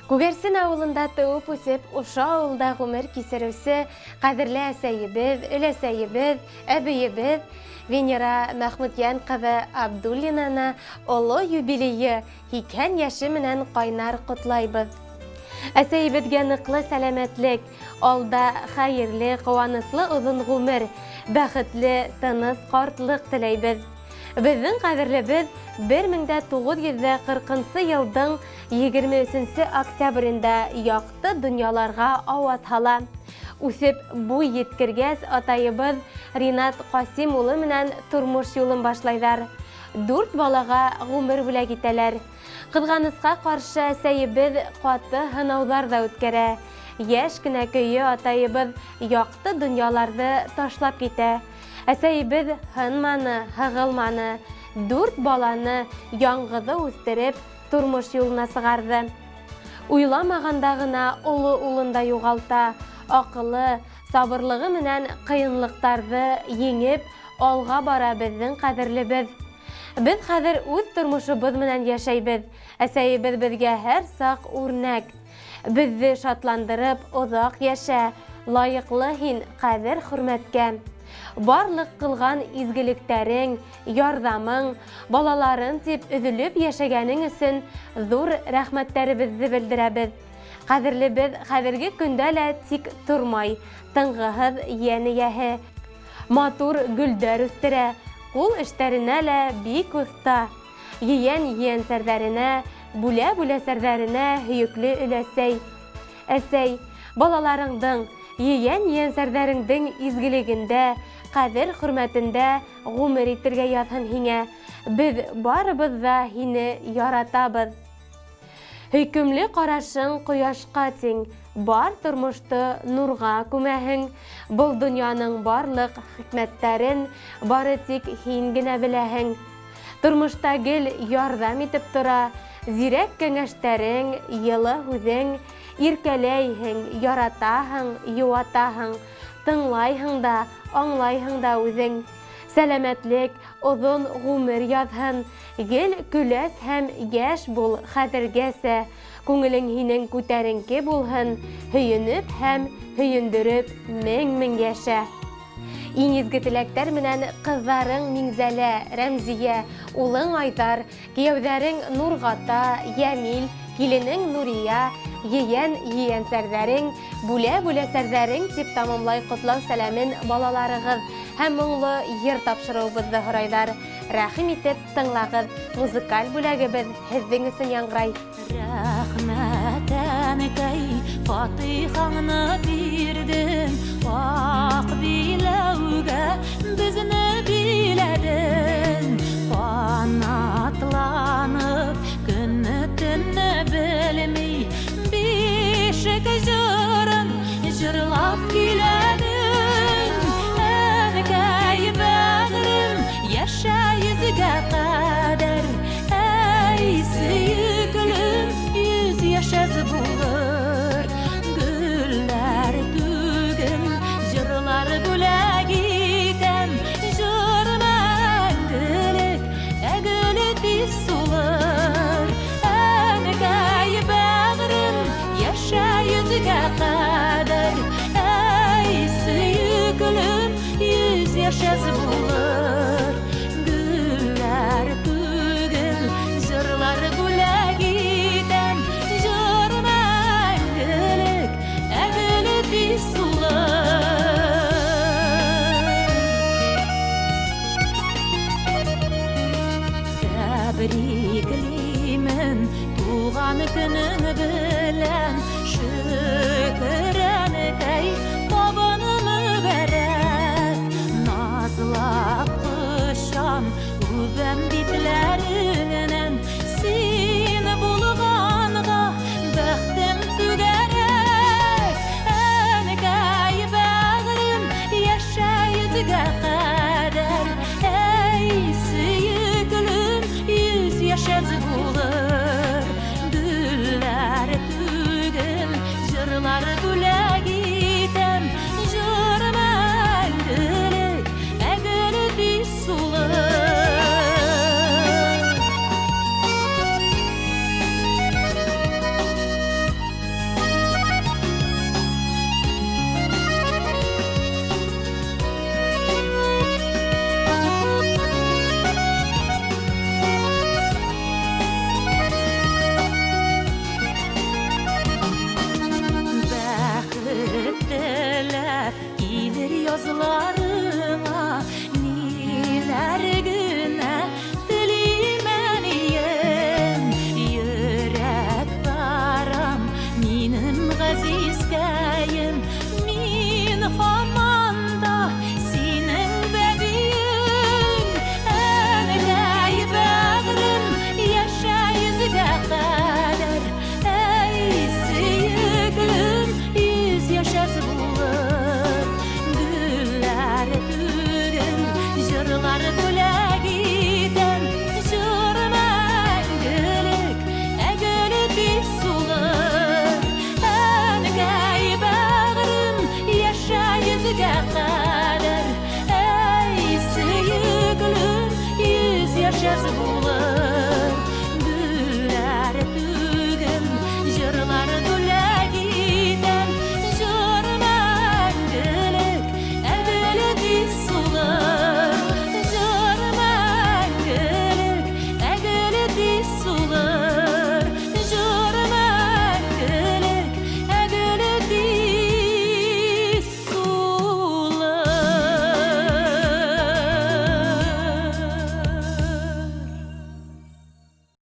Күгәрсен авылында тыуып үсеп, ошо авылда гомер кисерүсе кадерле әсәйебез, өләсәйебез, әбиебез Венера Мәхмүтйән кызы Абдуллинаны олы юбилейы 80 яшы менән кайнар котлайбыз. Әсәйебезгә ныклы сәламәтлек, алда хәерле, куанычлы озын гомер, бәхетле, тыныс картлык теләйбез. Безнең кадерлебез 1940 елдың 23 октябрендә якты дөньяларга аваз һала. Үсеп буй еткергәс, атайыбыз Ринат Касим улы менән тормыш юлын башлайлар. 4 балага гомер бүләк итәләр. Кызганыска каршы әсәйебез каты һынаулар да үткәрә. Яшь кенә көйе атайыбыз якты дөньяларны ташлап китә. Әсәйебез хынманы, һыгылманы, 4 баланы яңгызы үстереп, тормыш юлына сыгарды. Уйламаганда гына улы улын да югалта, акылы, сабырлыгы менән кыенлыктарны еңеп, алга бара безнең кадерлебез. Без хәзер үз тормышыбыз менән яшәйбез. Әсәйебез безгә һәр сак үрнәк. Безне шатландырып, озак яшә, лаеклы һин кадер хөрмәткә. Барлык кылган изгелектәрең, ярдамың, балаларын дип üzülеп яшәгәнең өчен зур рәхмәтләребезне белдерәбез. Кадерлебез хәзерге көндә лә тик тормай, тыңгыһыз яне-яһе. Матур гөлдәр үстерә, кул эшләренә лә бик уста. Йен-йенсәрдәренә, бүлә-бүлә сәрдәренә һөекле өләсәй. Әсәй, балаларыңдың, йен-йенсәрдәреңдең изгелегендә, кадер хөрмәтендә гомер итәргә язһын һиңә. Без барыбыз да һине яратабыз. Хөкемле карашың кояшка тиң, бар тормышты нурга күмәһең. Бұл дөньяның барлык хикмәтләрен бары тик һин генә беләһең. Тормышта гел ярдәм итеп тора, зирәк кәңәштәрең, йылы һүзең, иркәләйһең, яратаһың, юатаһың, тыңлайһың да, аңлайһың да үзең. Сәламәтлек, озын гомер язһын, гел көләс һәм яшь бул хәзергәсә. Күңелең һинең күтәренке булһын, һөйенеп һәм һөендереп мең-мең яшә. Иң изге теләктәр менән кызларың Миңзәлә, Рәмзия, улың Айдар, кияүҙәрең Нургата, Йәмил, киленең Нурия, йен-йенсәрҙәрең, бүлә-бүлә сәрҙәрең дип тамамлай котлау сәләмен балаларығыҙ һәм моңло йыр тапшырыуыбыҙҙы һорайҙар. Рәхим итеп тыңлағыҙ, музыкаль бүләгебеҙ һеҙҙең өсөн яңғырай. Рәхмәт әнекәй, фатихаңны бирдең, ак биләүгә безне биләдең. Канатланып, көнне-төнне белмей, бишек җырын җырлап киләдең. Әнекәй бәгърем, яшә йөзгә кадәр, әй сөйкелем, йөз яшәс булыр. Гөлләр түгел, җырлар бүләк итәм, җыр мәңгелек, әгеле тиз сулыр. Әнекәй бәгърем, яшә йөзгә кадәр, әй сөйкелем, йөз яшәс булыр. Гөлләр түгел, җырлар бүләк итәм, җыр мәңгелек, әгеле тиз сулыр. Тәбриклимен туган көнең белән, шөкер әнекәй,